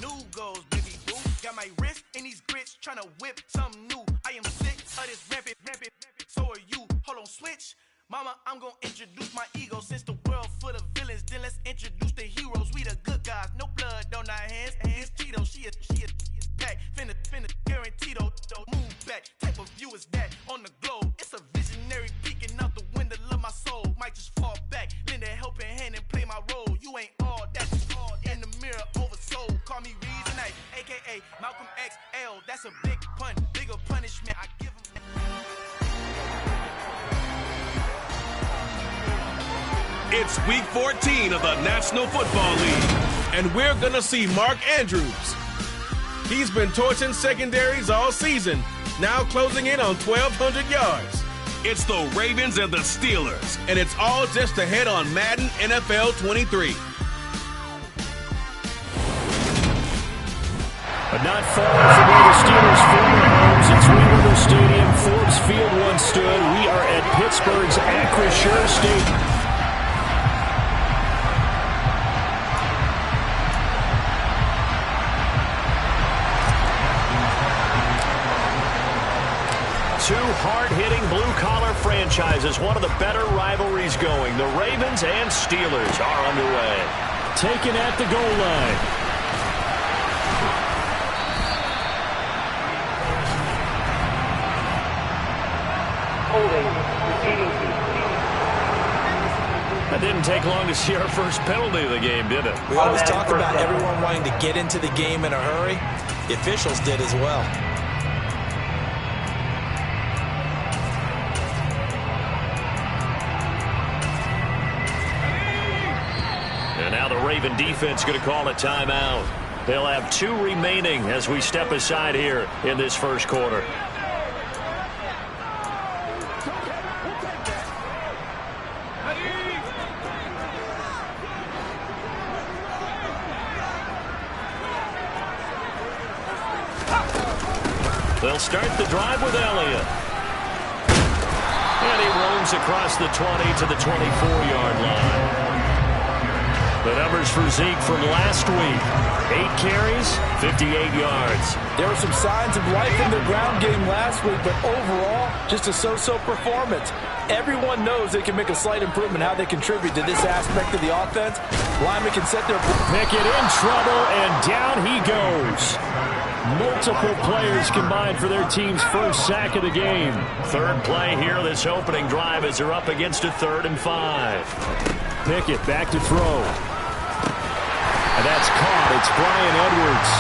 new goals, baby boo. Got my wrist in these grits, tryna whip something new. I am sick of this rampant, so are you. Hold on, switch. Mama, I'm gonna introduce my ego. Since the world full of villains, then let's introduce the heroes. We the good guys, no blood on our hands. It's Tito, she is back. Finna, guaranteed, move back. Type of view is that on the globe? It's a visionary peeking out the window of my soul. Might just fall back, lend a helping hand and play my role. You ain't all that, in the mirror oversold. Call me Reason Knight, aka Malcolm XL. That's a big pun, bigger punishment I give him. It's week 14 of the National Football League, and we're going to see Mark Andrews. He's been torching secondaries all season, now closing in on 1,200 yards. It's the Ravens and the Steelers, and it's all just ahead on Madden NFL 23. But not far from where the Steelers' former homes at Sweetwater Stadium, Forbes Field once stood. We are at Pittsburgh's Acrisure Stadium. Two hard-hitting blue-collar franchises, one of the better rivalries going. The Ravens and Steelers are underway. Taken at the goal line. That didn't take long to see our first penalty of the game, did it? We always talk about everyone wanting to get into the game in a hurry. The officials did as well. And now the Raven defense going to call a timeout. They'll have 2 remaining as we step aside here in this first quarter. They'll start the drive with Elliott. And he roams across the 20 to the 24-yard line. The numbers for Zeke from last week. 8 carries, 58 yards. There were some signs of life in their ground game last week, but overall, just a so-so performance. Everyone knows they can make a slight improvement how they contribute to this aspect of the offense. Linemen can set their... Pickett in trouble, and down he goes. Multiple players combined for their team's first sack of the game. Third play here, this opening drive as they're up against a 3rd and 5. Pickett back to throw. And that's caught. It's Bryan Edwards.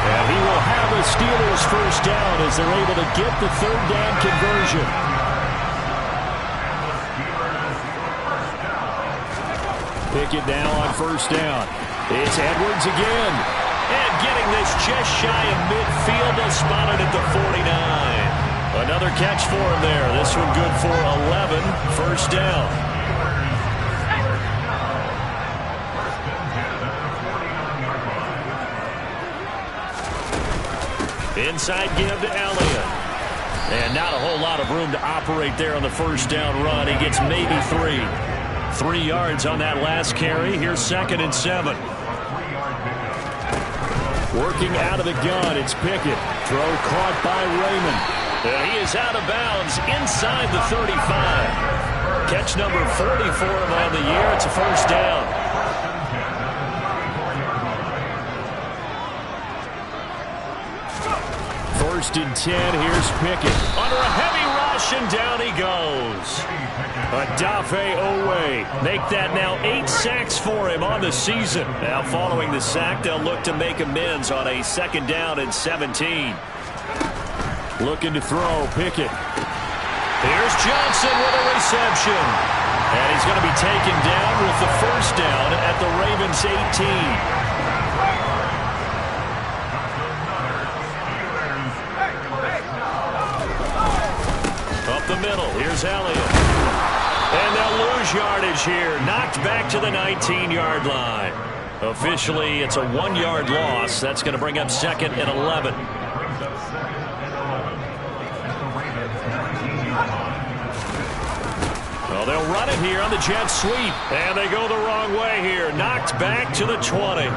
And he will have a Steelers first down as they're able to get the 3rd down conversion. Pickett now on first down. It's Edwards again. And getting this just shy of midfield. They'll spot it at the 49. Another catch for him there. This one good for 11. First down. Inside give to Elliott. And not a whole lot of room to operate there on the first down run. He gets maybe 3. 3 yards on that last carry. Here's 2nd and 7. Working out of the gun, it's Pickett. Throw caught by Raymond. And he is out of bounds inside the 35. Catch number 40 for him on the year. It's a first down. First and 10, here's Pickett. Under a heavy rush, and down he goes. Odafe Oweh. Make that now 8 sacks for him on the season. Now following the sack, they'll look to make amends on a 2nd down and 17. Looking to throw, Pickett. Here's Johnson with a reception. And he's going to be taken down with the first down at the Ravens 18. Up the middle, here's Elliott. And they'll lose yardage here. Knocked back to the 19-yard line. Officially, it's a 1-yard loss. That's going to bring up 2nd and 11. Well, they'll run it here on the jet sweep. And they go the wrong way here. Knocked back to the 20.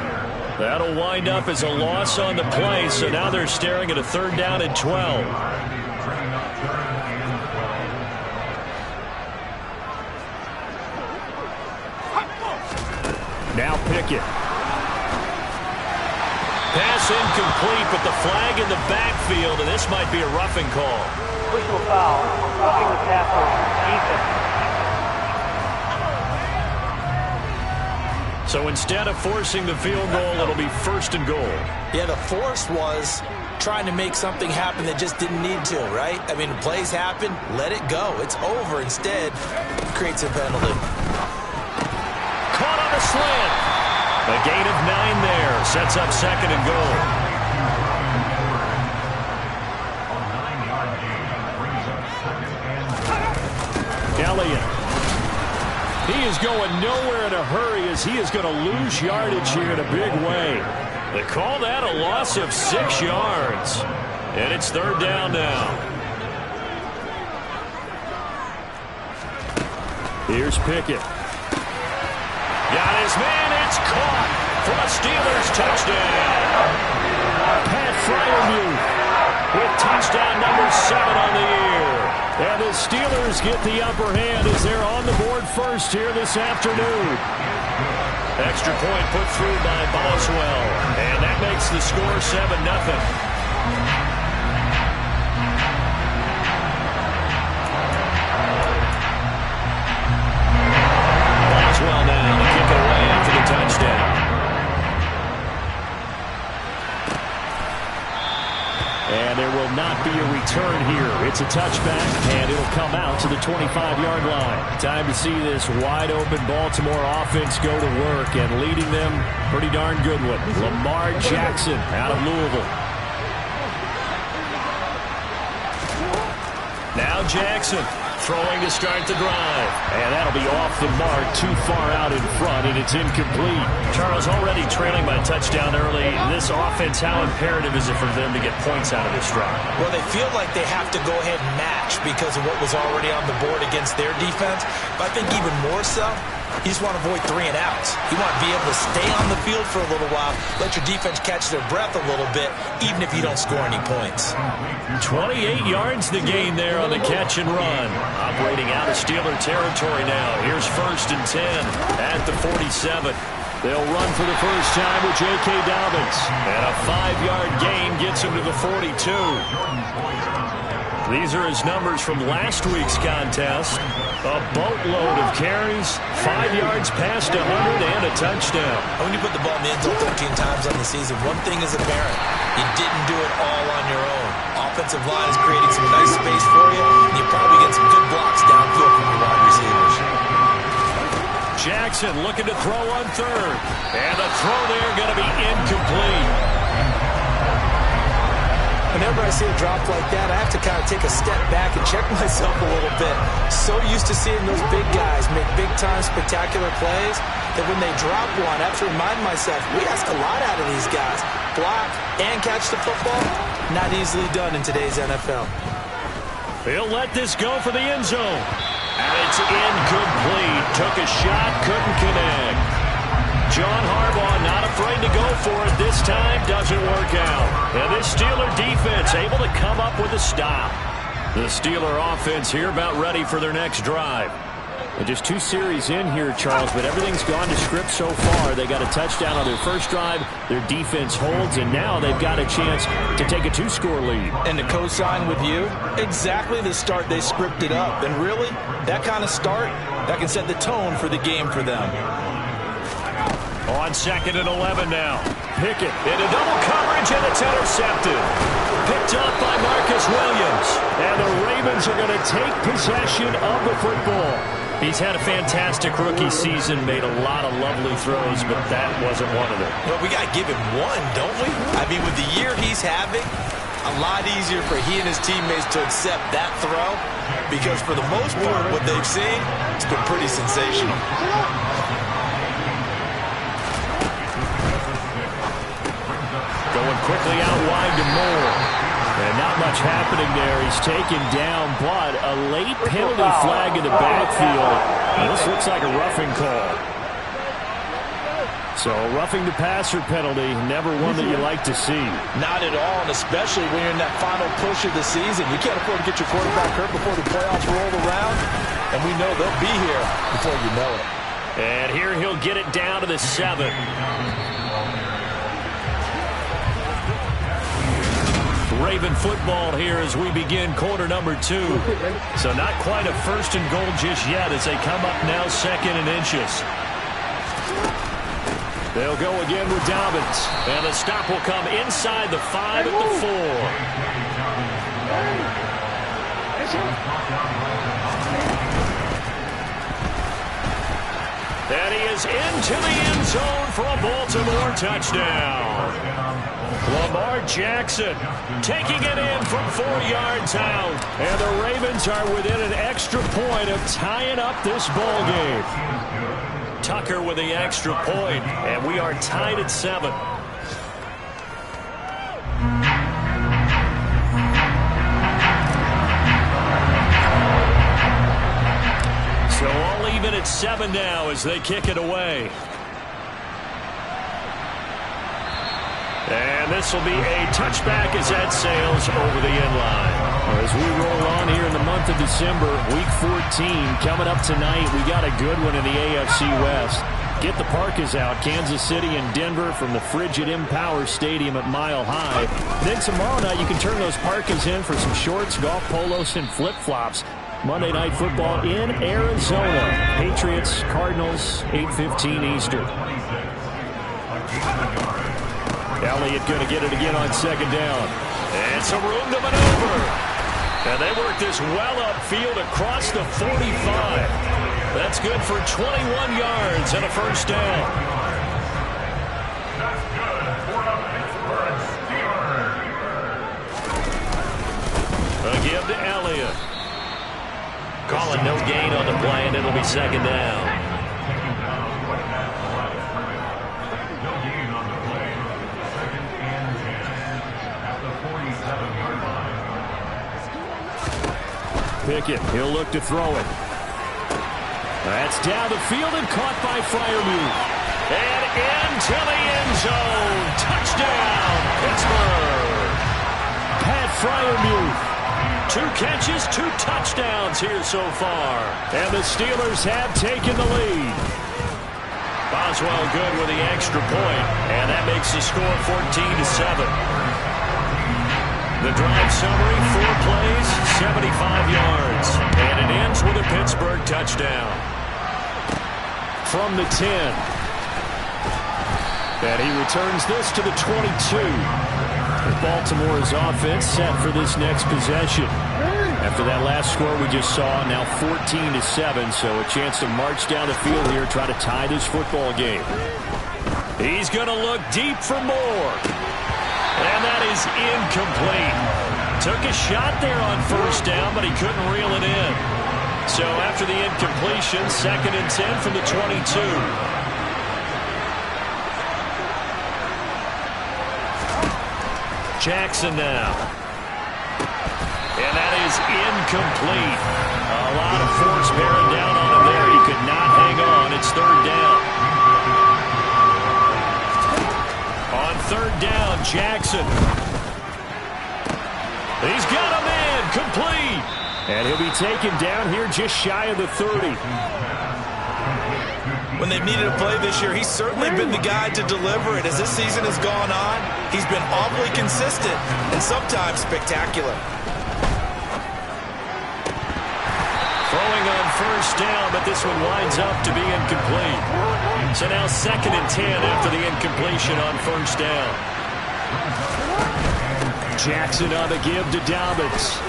That'll wind up as a loss on the play, so now they're staring at a 3rd down and 12. Now Pickett. Pass incomplete, but the flag in the backfield, and this might be a roughing call. Personal foul, roughing the tackle, defense. So instead of forcing the field goal, it'll be 1st and goal. Yeah, the force was trying to make something happen that just didn't need to, right? I mean, plays happen, let it go. It's over. Instead, it creates a penalty. Caught on the slant. A gain of 9 there. Sets up 2nd and goal. Elliott. He is going nowhere in a hurry as he is going to lose yardage here in a big way. They call that a loss of 6 yards. And it's 3rd down now. Here's Pickett. Got his man. It's caught for a Steelers touchdown. Pat Freiermuth with touchdown number 7 on the year. And the Steelers get the upper hand as they're on the board first here this afternoon. Extra point put through by Boswell. And that makes the score 7-0. Boswell now to kick it away after the touchdown. And there will not be a return here. It's a touchback, and it'll come out to the 25-yard line. Time to see this wide-open Baltimore offense go to work, and leading them, pretty darn good one. Lamar Jackson out of Louisville. Now Jackson throwing to start the drive. And that'll be off the mark, too far out in front, and it's incomplete. Charles, already trailing by a touchdown early. This offense, how imperative is it for them to get points out of this drive? Well, they feel like they have to go ahead and match because of what was already on the board against their defense. But I think even more so, you just want to avoid 3 and outs. You want to be able to stay on the field for a little while, let your defense catch their breath a little bit, even if you don't score any points. 28 yards the gain there on the catch and run. Operating out of Steeler territory now. Here's 1st and 10 at the 47. They'll run for the first time with J.K. Dobbins. And a 5-yard gain gets him to the 42. These are his numbers from last week's contest. A boatload of carries, 5 yards past 100, and a touchdown. When you put the ball in the end zone 13 times on the season, one thing is apparent. You didn't do it all on your own. Offensive line is creating some nice space for you, and you probably get some good blocks downfield from your wide receivers. Jackson looking to throw on 3rd. And the throw there going to be incomplete. Whenever I see a drop like that, I have to kind of take a step back and check myself a little bit. So used to seeing those big guys make big-time spectacular plays that when they drop one, I have to remind myself, we ask a lot out of these guys. Block and catch the football, not easily done in today's NFL. He'll let this go for the end zone. And it's incomplete. Took a shot, couldn't connect. John Harbaugh not afraid to go for it this time. Doesn't work out. And this Steeler defense able to come up with a stop. The Steeler offense here about ready for their next drive. And just 2 series in here, Charles, but everything's gone to script so far. They got a touchdown on their first drive. Their defense holds, and now they've got a chance to take a 2-score lead. And to co-sign with you, exactly the start they scripted up. And really, that kind of start, that can set the tone for the game for them. On 2nd and 11 now. Pickett into double coverage, and it's intercepted. Picked up by Marcus Williams. And the Ravens are going to take possession of the football. He's had a fantastic rookie season, made a lot of lovely throws, but that wasn't one of them. Well, we got to give him one, don't we? I mean, with the year he's having, a lot easier for he and his teammates to accept that throw because for the most part, what they've seen, it's been pretty sensational. Going quickly out wide to Moore. And not much happening there. He's taken down, but a late penalty flag in the backfield. And this looks like a roughing call. So a roughing the passer penalty, never one that you like to see. Not at all, and especially when you're in that final push of the season. You can't afford to get your quarterback hurt before the playoffs roll around, and we know they'll be here before you know it. And here he'll get it down to the 7. Raven football here as we begin quarter number 2. So not quite a 1st and goal just yet as they come up now 2nd and inches. They'll go again with Dobbins. And the stop will come inside the 5 at the 4. And he is into the end zone for a Baltimore touchdown. Lamar Jackson taking it in from 4 yards out. And the Ravens are within an extra point of tying up this ball game. Tucker with the extra point, and we are tied at 7. So all even at 7 now as they kick it away. And this will be a touchback as that sails over the end line. As we roll on here in the month of December, Week 14 coming up tonight. We got a good one in the AFC West. Get the parkas out. Kansas City and Denver from the frigid Empower Stadium at Mile High. And then tomorrow night you can turn those parkas in for some shorts, golf polos, and flip-flops. Monday Night Football in Arizona. Patriots, Cardinals, 8:15 Eastern. Elliott going to get it again on 2nd down. And some room to maneuver. And they work this well upfield across the 45. That's good for 21 yards and a 1st down. A give to Elliott. Calling no gain on the play, and it'll be 2nd down. Pickett, he'll look to throw it. That's down the field and caught by Freiermuth. And into the end zone. Touchdown, Pittsburgh. Pat Freiermuth. 2 catches, 2 touchdowns here so far. And the Steelers have taken the lead. Boswell good with the extra point. And that makes the score 14-7. The drive summary, 4 plays, 75 yards. And it ends with a Pittsburgh touchdown. From the 10. And he returns this to the 22. Baltimore's offense set for this next possession. After that last score we just saw, now 14-7, so a chance to march down the field here, try to tie this football game. He's going to look deep for more. And that is incomplete. Took a shot there on 1st down, but he couldn't reel it in. So after the incompletion, 2nd and 10 from the 22. Jackson now. And that is incomplete. A lot of force bearing down on him there. He could not hang on. It's 3rd down. On 3rd down, Jackson. He's got a man. Complete. And he'll be taken down here just shy of the 30. When they've needed a play this year, he's certainly been the guy to deliver it. As this season has gone on, he's been awfully consistent and sometimes spectacular. Throwing on 1st down, but this one winds up to be incomplete. So now 2nd and 10 after the incompletion on 1st down. Jackson on the give to Dobbins.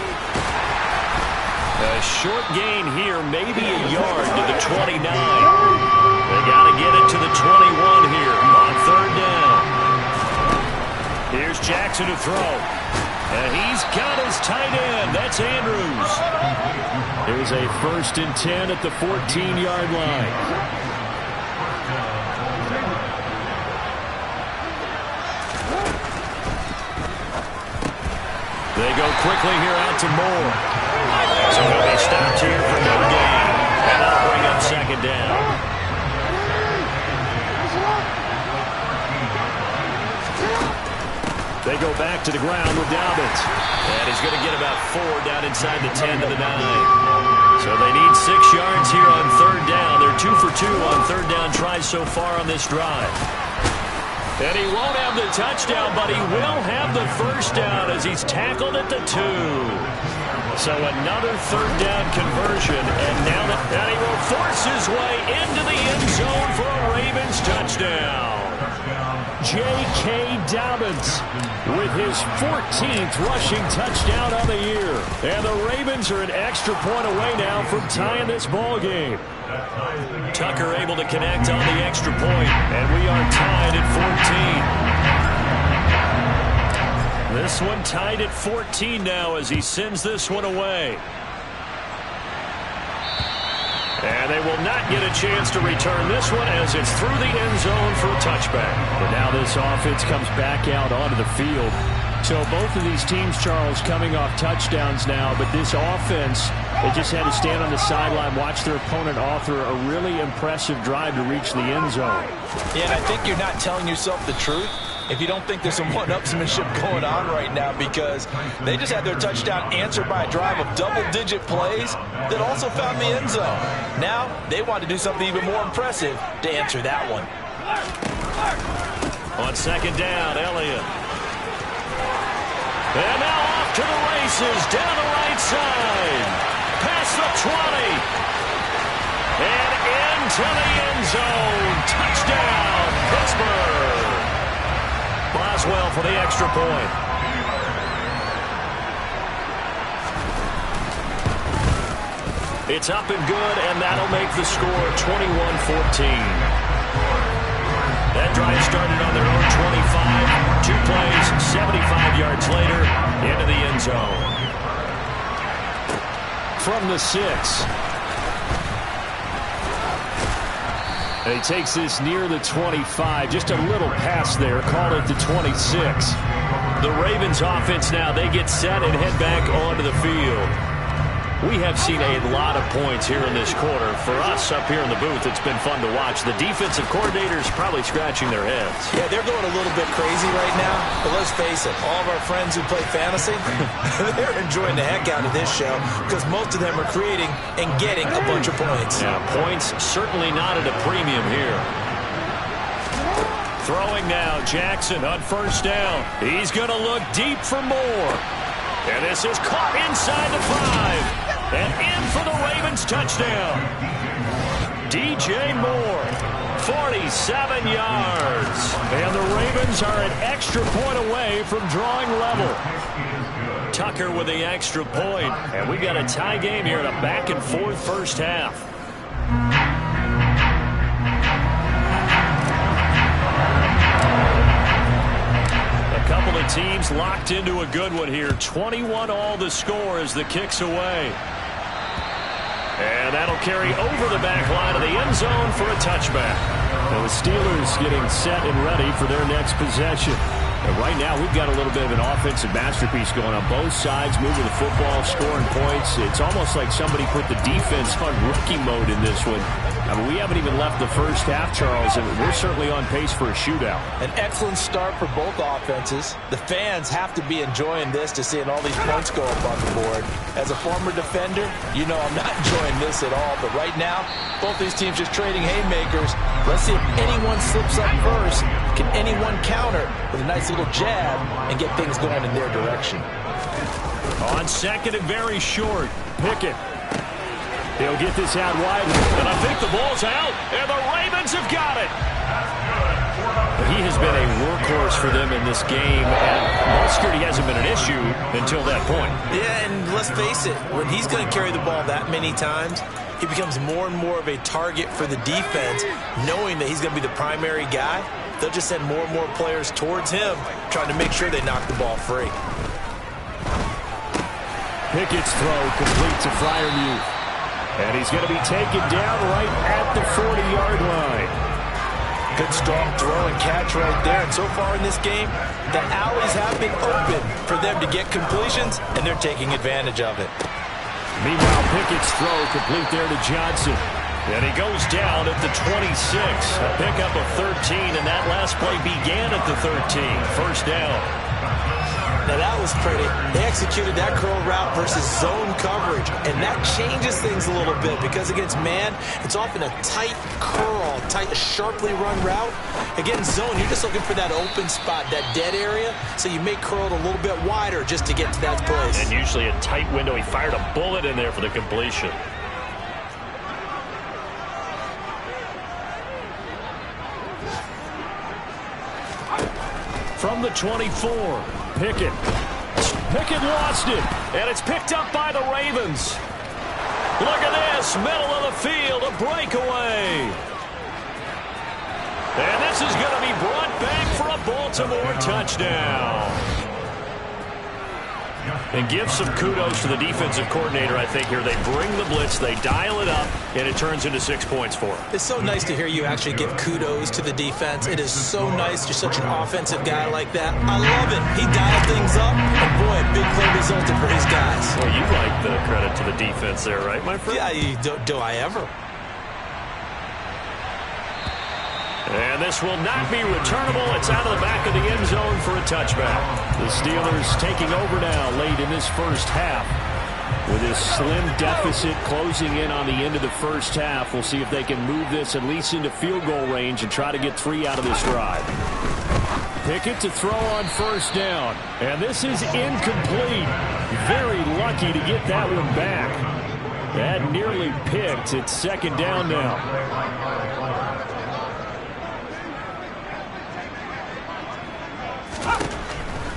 A short gain here, maybe a yard to the 29. They got to get it to the 21 here on 3rd down. Here's Jackson to throw. And he's got his tight end. That's Andrews. Here's a 1st and 10 at the 14-yard line. They go quickly here out to Moore. So he'll be stopped here for no gain. And that'll bring up 2nd down. They go back to the ground with Dobbins. And he's going to get about 4 down inside the 10 to the 9. So they need 6 yards here on 3rd down. They're 2 for 2 on 3rd down tries so far on this drive. And he won't have the touchdown, but he will have the 1st down as he's tackled at the 2. So another 3rd down conversion, and now that he will force his way into the end zone for a Ravens touchdown. J.K. Dobbins with his 14th rushing touchdown of the year. And the Ravens are an extra point away now from tying this ball game. Tucker able to connect on the extra point, and we are tied at 14. This one tied at 14 now as he sends this one away. And they will not get a chance to return this one as it's through the end zone for a touchback. But now this offense comes back out onto the field. So both of these teams, Charles, coming off touchdowns now, but this offense, they just had to stand on the sideline, watch their opponent author a really impressive drive to reach the end zone. Yeah, and I think you're not telling yourself the truth if you don't think there's some one-upsmanship going on right now, because they just had their touchdown answered by a drive of double-digit plays that also found the end zone. Now they want to do something even more impressive to answer that one. On 2nd down, Elliott. And now off to the races, down the right side. Past the 20. And into the end zone. Touchdown, Pittsburgh. Boswell for the extra point. It's up and good, and that'll make the score 21-14. That drive started on their own 25. 2 plays, 75 yards later, into the end zone. From the 6. And he takes this near the 25. Just a little pass there. Call it the 26. The Ravens offense now, they get set and head back onto the field. We have seen a lot of points here in this quarter. For us up here in the booth, it's been fun to watch. The defensive coordinators probably scratching their heads. Yeah, they're going a little bit crazy right now. But let's face it, all of our friends who play fantasy, they're enjoying the heck out of this show because most of them are creating and getting a bunch of points. Yeah, points certainly not at a premium here. Throwing now, Jackson on 1st down. He's going to look deep for more. And this is caught inside the 5. And in for the Ravens touchdown. DJ Moore, 47 yards. And the Ravens are an extra point away from drawing level. Tucker with the extra point. And we got a tie game here in a back-and-forth first half. Couple of teams locked into a good one here. 21 all the score as the kick's away. And that'll carry over the back line of the end zone for a touchback. And the Steelers getting set and ready for their next possession. And right now we've got a little bit of an offensive masterpiece going on both sides, moving the football, scoring points. It's almost like somebody put the defense on rookie mode in this one. I mean, we haven't even left the first half, Charles, and we're certainly on pace for a shootout. An excellent start for both offenses. The fans have to be enjoying this to seeing all these points go up on the board. As a former defender, you know I'm not enjoying this at all. But right now, both these teams just trading haymakers. Let's see if anyone slips up first. Can anyone counter with a nice little jab and get things going in their direction? On 2nd and very short, Pickett. He'll get this out wide, and I think the ball's out, and the Ravens have got it. He has been a workhorse for them in this game, and ball security hasn't been an issue until that point. Yeah, and let's face it, when he's going to carry the ball that many times, he becomes more and more of a target for the defense, knowing that he's going to be the primary guy. They'll just send more and more players towards him, trying to make sure they knock the ball free. Pickett's throw complete to Freiermuth. And he's going to be taken down right at the 40-yard line. Good strong throw and catch right there. And so far in this game, the alleys have been open for them to get completions, and they're taking advantage of it. Meanwhile, Pickett's throw complete there to Johnson. And he goes down at the 26. A pickup of 13, and that last play began at the 13. First down. Now that was pretty. They executed that curl route versus zone coverage, and that changes things a little bit because against man, it's often a tight curl, sharply run route. Against zone, you're just looking for that open spot, that dead area, so you make curl a little bit wider just to get to that place. And usually a tight window. He fired a bullet in there for the completion. From the 24, Pickett. Pickett lost it, and it's picked up by the Ravens. Look at this, middle of the field, a breakaway. And this is going to be brought back for a Baltimore touchdown. And give some kudos to the defensive coordinator, I think, here. They bring the blitz, they dial it up, and it turns into 6 points for them. It's so nice to hear you actually give kudos to the defense. It is so nice. You're such an offensive guy like that. I love it. He dialed things up, and boy, a big play resulted for his guys. Well, you like the credit to the defense there, right, my friend? Yeah, do I ever? And this will not be returnable. It's out of the back of the end zone for a touchback. The Steelers taking over now late in this first half. With this slim deficit closing in on the end of the first half, we'll see if they can move this at least into field goal range and try to get 3 out of this drive. Pickett to throw on first down. And this is incomplete. Very lucky to get that one back. That nearly picked. It's second down now.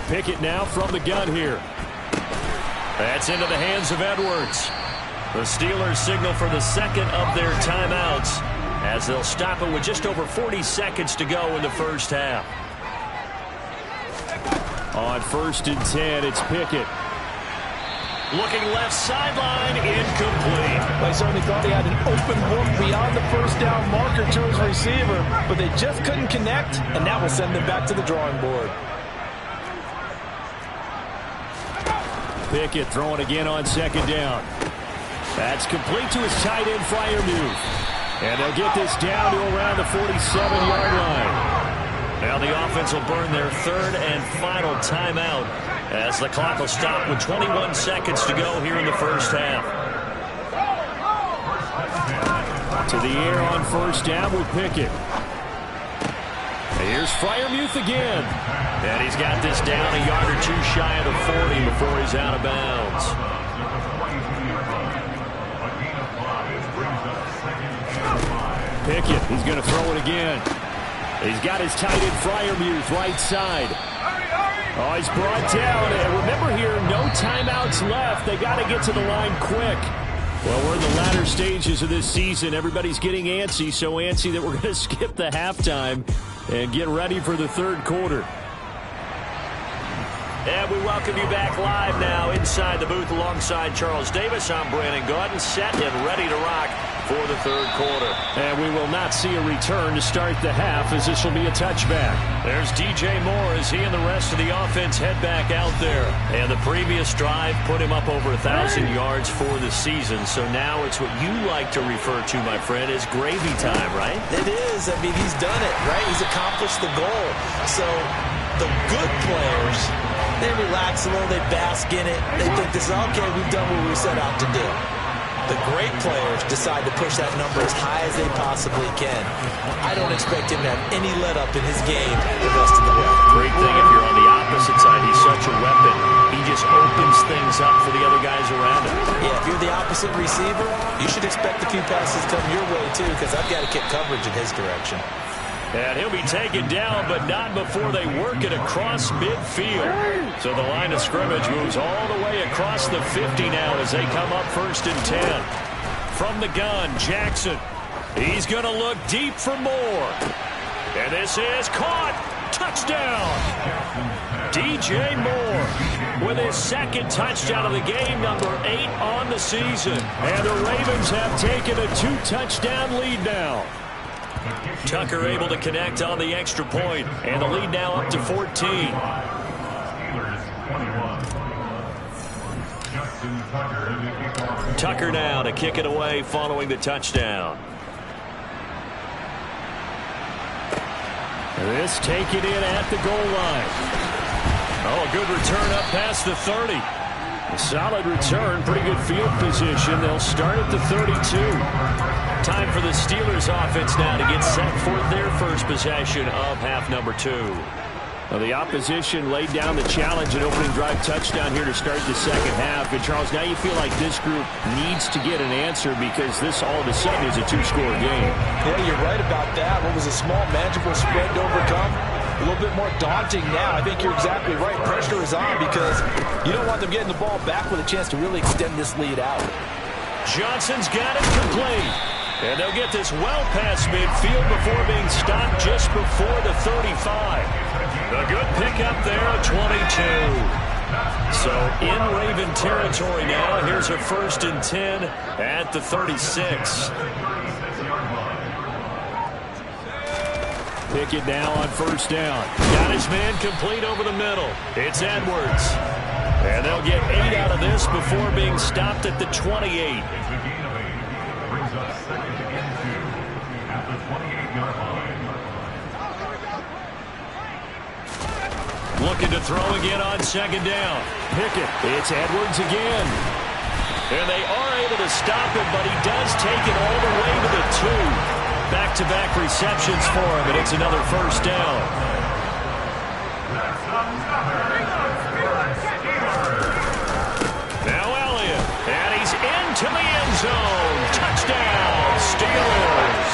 Pickett now from the gun here. That's into the hands of Edwards. The Steelers signal for the second of their timeouts as they'll stop it with just over 40 seconds to go in the first half. On 1st and 10, it's Pickett. Looking left sideline, incomplete. Well, he certainly thought he had an open look beyond the first down marker to his receiver, but they just couldn't connect, and that will send them back to the drawing board. Pickett throwing again on second down. That's complete to his tight end, Freiermuth. And they'll get this down to around the 47-yard line. Now the offense will burn their third and final timeout as the clock will stop with 21 seconds to go here in the first half. To the air on first down with Pickett. Here's Freiermuth again. And he's got this down a yard or 2 shy of the 40 before he's out of bounds. Pickett, he's going to throw it again. He's got his tight end Freiermuth right side. Oh, he's brought down. And remember here, no timeouts left. They got to get to the line quick. Well, we're in the latter stages of this season. Everybody's getting antsy, so antsy that we're going to skip the halftime and get ready for the third quarter. And we welcome you back live now inside the booth alongside Charles Davis. I'm Brandon Gaudin, set and ready to rock for the third quarter. And we will not see a return to start the half as this will be a touchback. There's DJ Moore as he and the rest of the offense head back out there. And the previous drive put him up over 1,000 yards for the season. So now it's what you like to refer to, my friend, as gravy time, right? It is. I mean, he's done it, right? He's accomplished the goal. So the good players, they relax a little, they bask in it. They think this is, okay, we've done what we set out to do. The great players decide to push that number as high as they possibly can. I don't expect him to have any let-up in his game the rest of the way. Great thing if you're on the opposite side. He's such a weapon. He just opens things up for the other guys around him. Yeah, if you're the opposite receiver, you should expect a few passes come your way, too, because I've got to kick coverage in his direction. And he'll be taken down, but not before they work it across midfield. So the line of scrimmage moves all the way across the 50 now as they come up 1st and 10. From the gun, Jackson. He's going to look deep for Moore. And this is caught. Touchdown. DJ Moore with his second touchdown of the game, number 8 on the season. And the Ravens have taken a 2-touchdown lead now. Tucker able to connect on the extra point, and the lead now up to 14. Tucker now to kick it away following the touchdown. This taken in at the goal line. Oh, a good return up past the 30. A solid return, pretty good field position. They'll start at the 32. Time for the Steelers offense now to get set for their first possession of half number 2. Well, the opposition laid down the challenge and opening drive touchdown here to start the second half. And, Charles, now you feel like this group needs to get an answer because this all of a sudden is a 2-score game. Yeah, you're right about that. What was a small, manageable spread to overcome? A little bit more daunting now. I think you're exactly right. Pressure is on because you don't want them getting the ball back with a chance to really extend this lead out. Johnson's got it complete. And they'll get this well past midfield before being stopped just before the 35. A good pickup there at 22. So in Raven territory now. Here's a 1st and 10 at the 36. Pickett now on 1st down. Got his man complete over the middle. It's Edwards. And they'll get 8 out of this before being stopped at the 28. Looking to throw again on 2nd down. Pickett. It's Edwards again. And they are able to stop him, but he does take it all the way to the 2. Back-to-back receptions for him, and it's another 1st down. Now Elliott, and he's into the end zone. Touchdown, Steelers.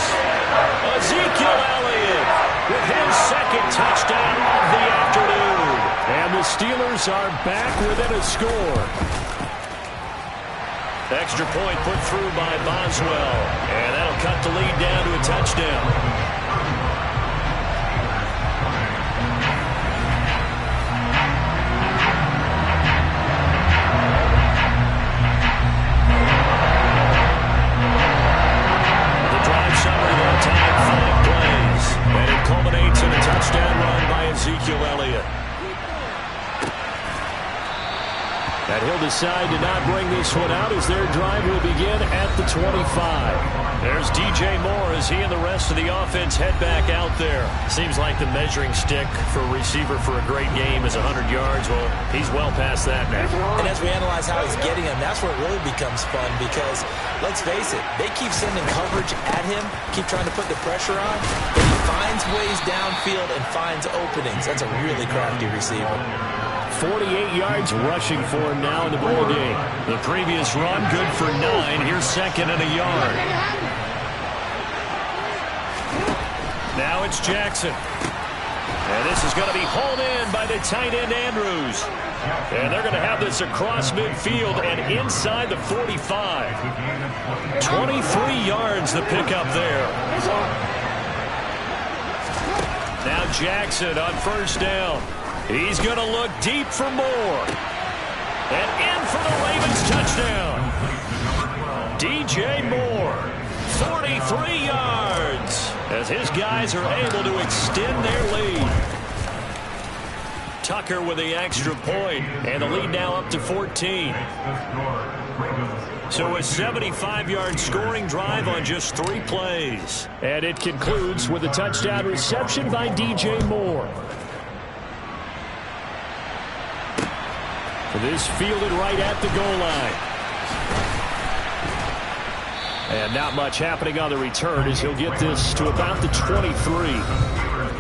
Ezekiel Elliott with his 2nd touchdown of the afternoon. And the Steelers are back within a score. Extra point put through by Boswell. And that'll cut the lead down to a touchdown. The drive summary that time, 5 plays. And it culminates in a touchdown run by Ezekiel Elliott. And he'll decide to not bring this one out as their drive will begin at the 25. There's DJ Moore as he and the rest of the offense head back out there. Seems like the measuring stick for a receiver for a great game is 100 yards. Well, he's well past that now. And as we analyze how he's getting them, that's where it really becomes fun because, let's face it, they keep sending coverage at him, keep trying to put the pressure on, but he finds ways downfield and finds openings. That's a really crafty receiver. 48 yards rushing for him now in the ball game. The previous run, good for 9. Here's 2nd and a yard. Now it's Jackson. And this is going to be hauled in by the tight end Andrews. And they're going to have this across midfield and inside the 45. 23 yards the pickup there. Now Jackson on 1st down. He's going to look deep for Moore. And in for the Ravens touchdown. DJ Moore, 43 yards, as his guys are able to extend their lead. Tucker with the extra point, and the lead now up to 14. So a 75-yard scoring drive on just 3 plays. And it concludes with a touchdown reception by DJ Moore. This fielded right at the goal line. And not much happening on the return as he'll get this to about the 23.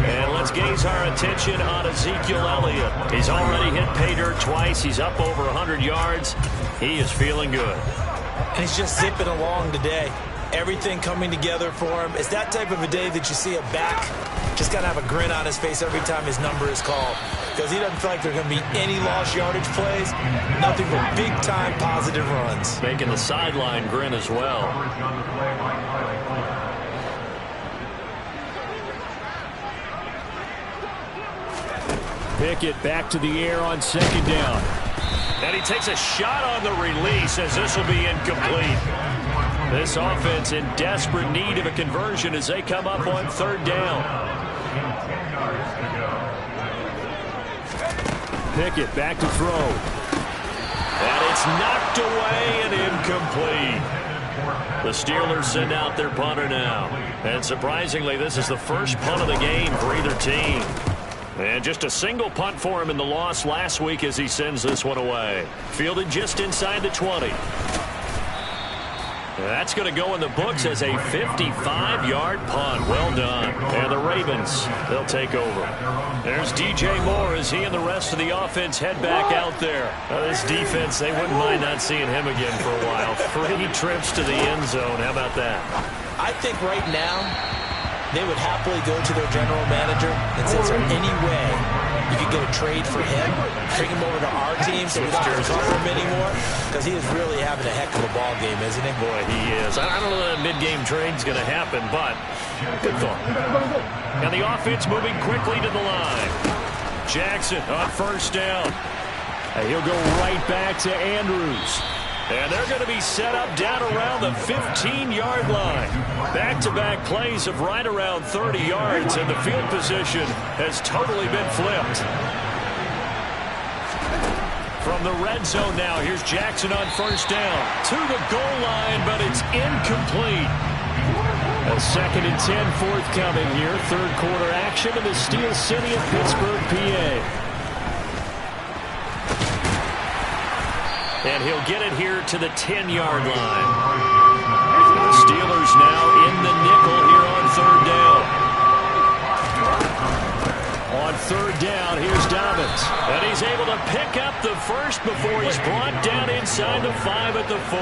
And let's gaze our attention on Ezekiel Elliott. He's already hit pay dirt twice. He's up over 100 yards. He is feeling good. And he's just zipping along today. Everything coming together for him. It's that type of a day that you see a back just kind of have a grin on his face every time his number is called. Because he doesn't feel like there are going to be any lost yardage plays. Nothing but big-time positive runs. Making the sideline grin as well. Pickett back to the air on 2nd down. And he takes a shot on the release as this will be incomplete. This offense in desperate need of a conversion as they come up on 3rd down. Pickett back to throw. And it's knocked away and incomplete. The Steelers send out their punter now. And surprisingly, this is the first punt of the game for either team. And just a single punt for him in the loss last week as he sends this one away. Fielded just inside the 20. That's going to go in the books as a 55-yard punt. Well done. And the Ravens, they'll take over. There's DJ Moore as he and the rest of the offense head back out there. This defense, they wouldn't mind not seeing him again for a while. 3 trips to the end zone. How about that? I think right now they would happily go to their general manager and say, is there any way you could get a trade for him, bring him over to our team so we don't have to cover him anymore? Because he is really having a heck of a ball game, isn't he? Boy, he is. I don't know that mid-game trade's going to happen, but good thought. And the offense moving quickly to the line. Jackson on first down. And he'll go right back to Andrews. And they're going to be set up down around the 15-yard line. Back-to-back plays of right around 30 yards, and the field position has totally been flipped. From the red zone now, here's Jackson on first down. To the goal line, but it's incomplete. A 2nd and 10 forthcoming here. Third quarter action in the Steel City of Pittsburgh, PA. And he'll get it here to the 10-yard line. The Steelers now in the nickel here on third down. On third down, here's Dobbins. And he's able to pick up the first before he's brought down inside the 5 at the 4.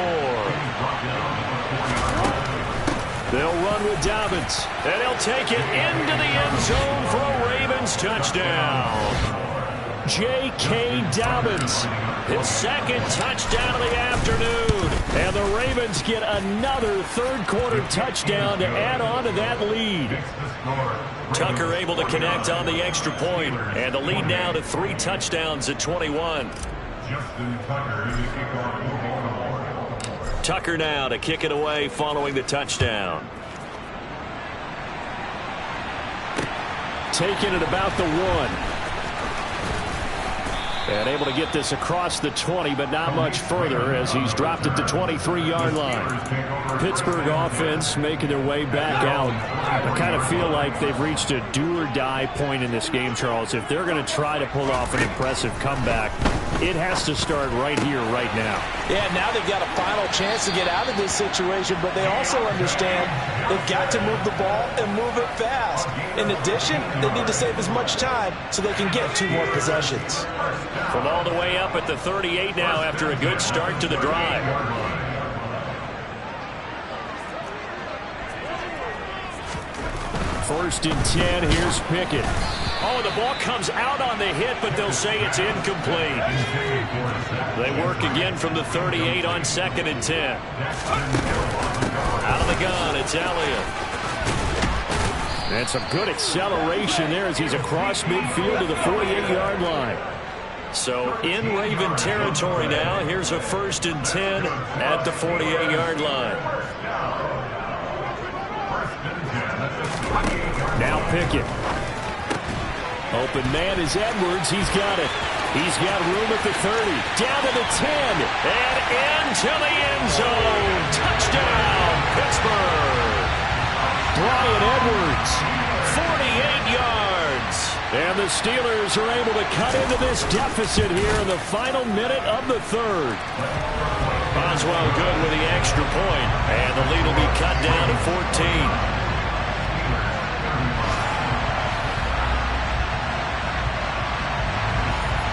They'll run with Dobbins. And he'll take it into the end zone for a Ravens touchdown. J.K. Dobbins, his 2nd touchdown of the afternoon. And the Ravens get another third-quarter touchdown to add on to that lead. Tucker able to connect on the extra point. And the lead now to 3 touchdowns at 21. Tucker now to kick it away following the touchdown. Taking it about the 1. And able to get this across the 20, but not much further as he's dropped at the 23-yard line. Pittsburgh offense making their way back out. I kind of feel like they've reached a do-or-die point in this game, Charles. If they're going to try to pull off an impressive comeback, it has to start right here, right now. Yeah, now they've got a final chance to get out of this situation, but they also understand they've got to move the ball and move it fast. In addition, they need to save as much time so they can get 2 more possessions. From all the way up at the 38 now after a good start to the drive. First and 10, here's Pickett. Oh, the ball comes out on the hit, but they'll say it's incomplete. They work again from the 38 on 2nd and 10. Out of the gun, it's Elliott. And some good acceleration there as he's across midfield to the 48-yard line. So in Raven territory now. Here's a 1st and 10 at the 48-yard line. Now Pickett. Open man is Edwards. He's got it. He's got room at the 30. Down to the 10. And into the end zone. Touchdown, Pittsburgh. Bryan Edwards. 48 yards. And the Steelers are able to cut into this deficit here in the final minute of the 3rd. Boswell good with the extra point. And the lead will be cut down to 14.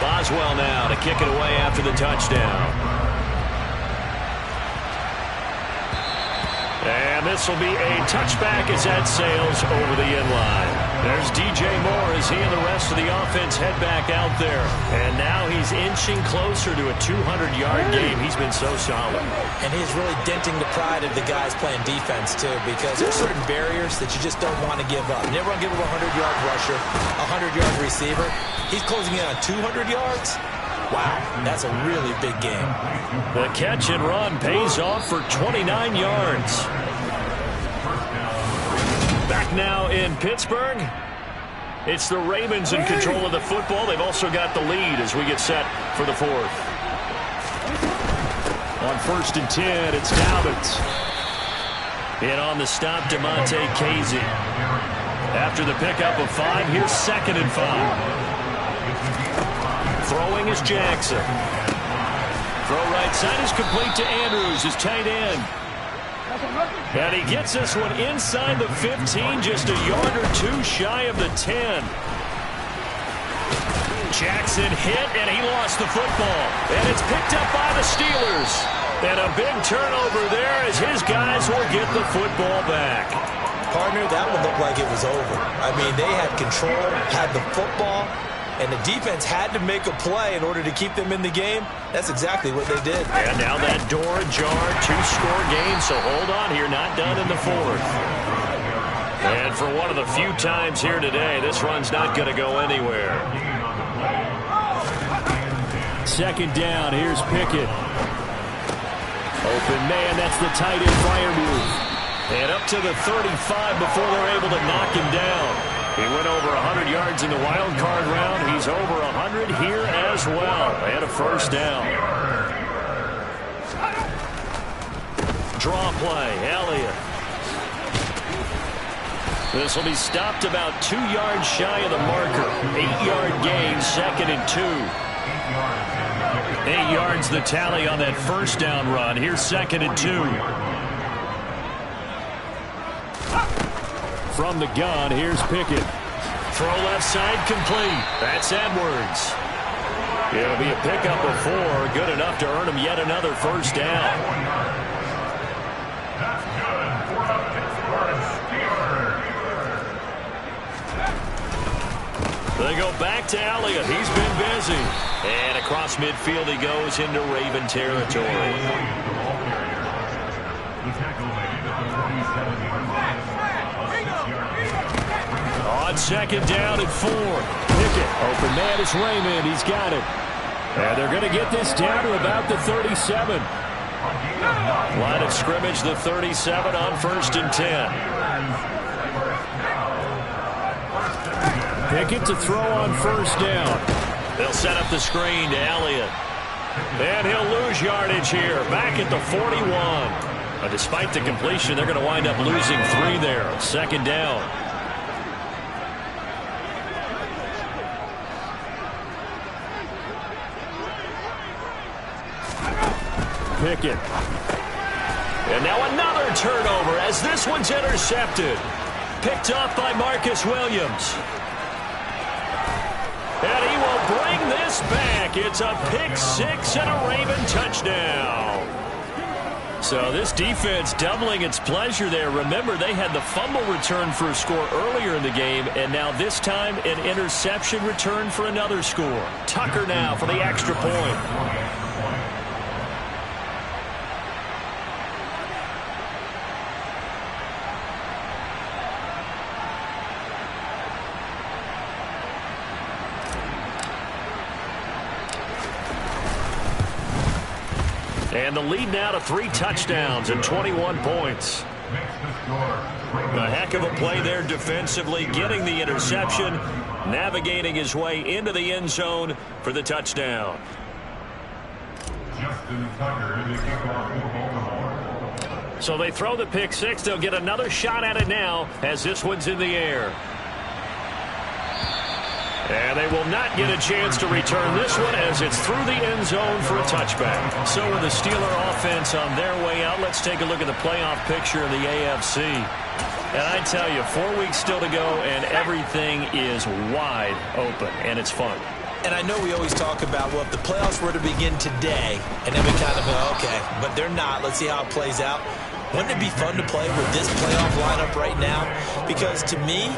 Boswell now to kick it away after the touchdown. And this will be a touchback as that sails over the end line. There's DJ Moore as he and the rest of the offense head back out there. And now he's inching closer to a 200-yard game. He's been so solid. And he's really denting the pride of the guys playing defense, too, because there's certain barriers that you just don't want to give up. You never want to give up a 100-yard rusher, a 100-yard receiver. He's closing in on 200 yards. Wow, that's a really big game. The catch and run pays off for 29 yards. Back now in Pittsburgh. It's the Ravens in control of the football. They've also got the lead as we get set for the 4th. On 1st and 10, it's Dobbins. And on the stop, DeMonte Casey. After the pickup of 5, here's 2nd and 5. Throwing is Jackson. Throw right side is complete to Andrews, his tight end. And he gets this one inside the 15, just a yard or 2 shy of the 10. Jackson hit, and he lost the football. And it's picked up by the Steelers. And a big turnover there as his guys will get the football back. Partner, that one looked like it was over. I mean, they had control, had the football, and the defense had to make a play in order to keep them in the game. That's exactly what they did. And now that door ajar, 2-score game, so hold on here, not done in the 4th. And for one of the few times here today, this run's not going to go anywhere. 2nd down, here's Pickett. Open man, that's the tight end Freiermuth. And up to the 35 before they're able to knock him down. He went over 100 yards in the wild card round. He's over 100 here as well. And a 1st down. Draw play, Elliott. This will be stopped about 2 yards shy of the marker. 8-yard gain, 2nd and 2. 8 yards the tally on that 1st down run. Here's 2nd and 2. From the gun, here's Pickett. Throw left side complete. That's Edwards. It'll be a pickup of 4. Good enough to earn him yet another 1st down. They go back to Elliott. He's been busy. And across midfield he goes into Raven territory. On 2nd down and 4. Pickett. Open man is Raymond. He's got it. And they're going to get this down to about the 37. Line of scrimmage, the 37 on 1st and 10. Pickett to throw on 1st down. They'll set up the screen to Elliott. And he'll lose yardage here. Back at the 41. Despite the completion, they're going to wind up losing 3 there. 2nd down. Pickett. And now another turnover as this one's intercepted. Picked off by Marcus Williams. And he will bring this back. It's a pick 6 and a Raven touchdown. So this defense doubling its pleasure there. Remember, they had the fumble return for a score earlier in the game, and now this time an interception return for another score. Tucker now for the extra point. And the lead now to 3 touchdowns and 21 points. A heck of a play there defensively, getting the interception, navigating his way into the end zone for the touchdown. So they throw the pick 6. They'll get another shot at it now as this one's in the air. And they will not get a chance to return this one as it's through the end zone for a touchback. So with the Steeler offense on their way out, let's take a look at the playoff picture in the AFC. And I tell you, 4 weeks still to go, and everything is wide open, and it's fun. And I know we always talk about, well, if the playoffs were to begin today, and then we kind of go, okay, but they're not. Let's see how it plays out. Wouldn't it be fun to play with this playoff lineup right now? Because to me,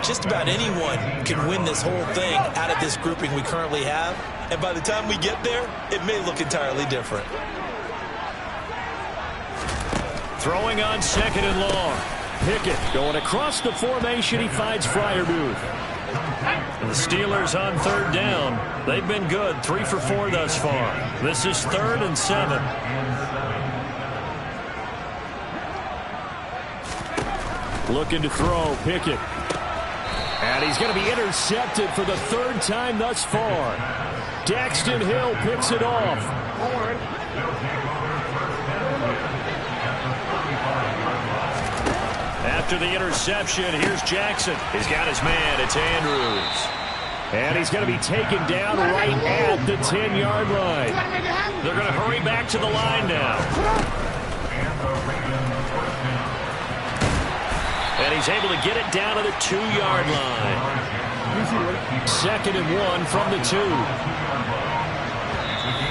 just about anyone can win this whole thing out of this grouping we currently have. And by the time we get there, it may look entirely different. Throwing on 2nd and long. Pickett going across the formation. He finds Freiermuth. The Steelers on 3rd down. They've been good. 3 for 4 thus far. This is 3rd and 7. Looking to throw, Pickett. And he's going to be intercepted for the 3rd time thus far. Daxton Hill picks it off. After the interception, here's Jackson. He's got his man. It's Andrews. And he's going to be taken down right at the 10-yard line. They're going to hurry back to the line now. And he's able to get it down to the 2-yard line. 2nd and 1 from the 2.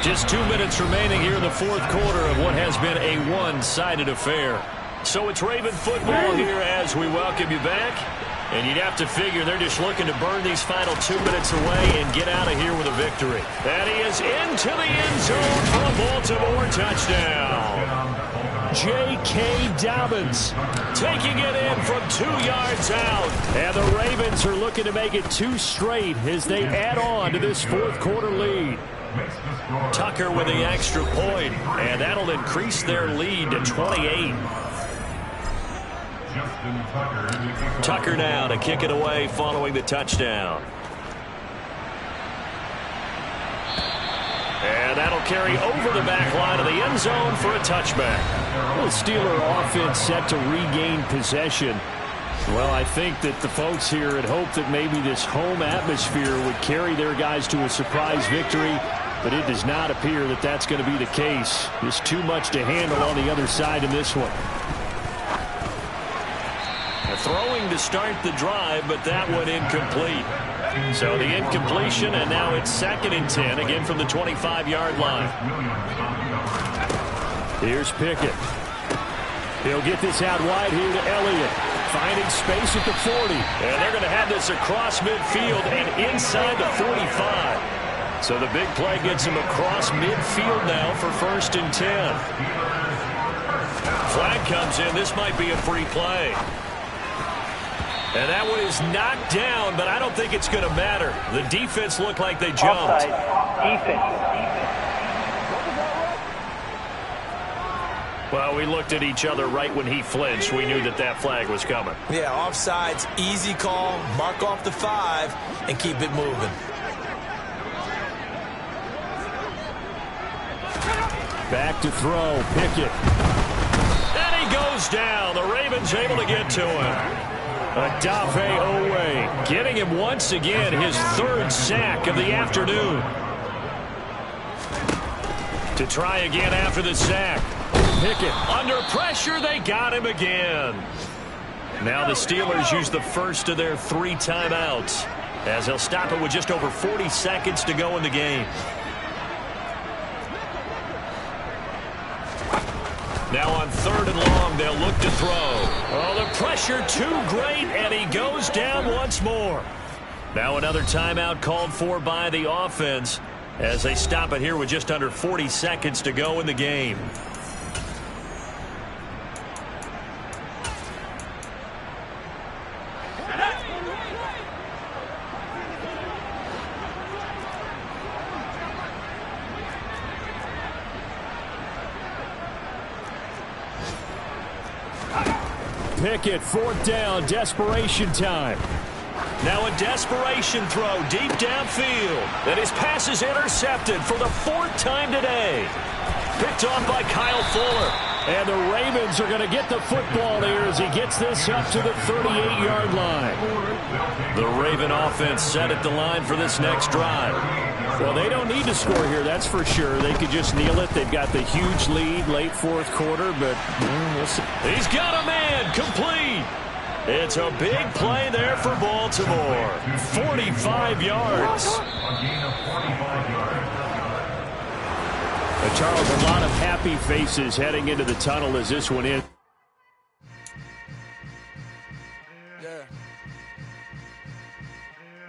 Just 2 minutes remaining here in the fourth quarter of what has been a one-sided affair. So it's Raven football here as we welcome you back. And you'd have to figure they're just looking to burn these final 2 minutes away and get out of here with a victory. And he is into the end zone for a Baltimore touchdown. J.K. Dobbins taking it in from 2 yards out. And the Ravens are looking to make it 2 straight as they add on to this fourth quarter lead. Tucker with the extra point, and that'll increase their lead to 28. Tucker now to kick it away following the touchdown. And that'll carry over the back line of the end zone for a touchback. Well, Steeler offense set to regain possession. Well, I think that the folks here had hoped that maybe this home atmosphere would carry their guys to a surprise victory, but it does not appear that that's going to be the case. There's too much to handle on the other side in this one. Throwing to start the drive, but that one incomplete. So the incompletion, and now it's 2nd and 10, again from the 25-yard line. Here's Pickett. He'll get this out wide here to Elliott. Finding space at the 40. And they're going to have this across midfield and inside the 45. So the big play gets him across midfield now for 1st and 10. Flag comes in. This might be a free play. And that one is knocked down, but I don't think it's going to matter. The defense looked like they jumped. Offside. Defense. Well, we looked at each other right when he flinched. We knew that that flag was coming. Yeah, offsides, easy call. Mark off the 5 and keep it moving. Back to throw. Pickett. And he goes down. The Ravens able to get to him. Odafe Oweh getting him once again his 3rd sack of the afternoon. To try again after the sack. Pickett under pressure. They got him again. Now the Steelers use the first of their 3 timeouts as they'll stop it with just over 40 seconds to go in the game. Now on 3rd and long, they'll look to throw. Oh, the pressure too great, and he goes down once more. Now another timeout called for by the offense as they stop it here with just under 40 seconds to go in the game. Pickett, 4th down, desperation time. Now a desperation throw deep downfield. And his pass is intercepted for the 4th time today. Picked off by Kyle Fuller. And the Ravens are going to get the football here as he gets this up to the 38-yard line. The Raven offense set at the line for this next drive. Well, they don't need to score here, that's for sure. They could just kneel it. They've got the huge lead late 4th quarter, but we'll see. He's got a man complete. It's a big play there for Baltimore. 45 yards. Charles, a lot of happy faces heading into the tunnel as this one is.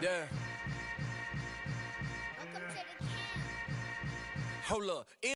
Yeah. Hold up.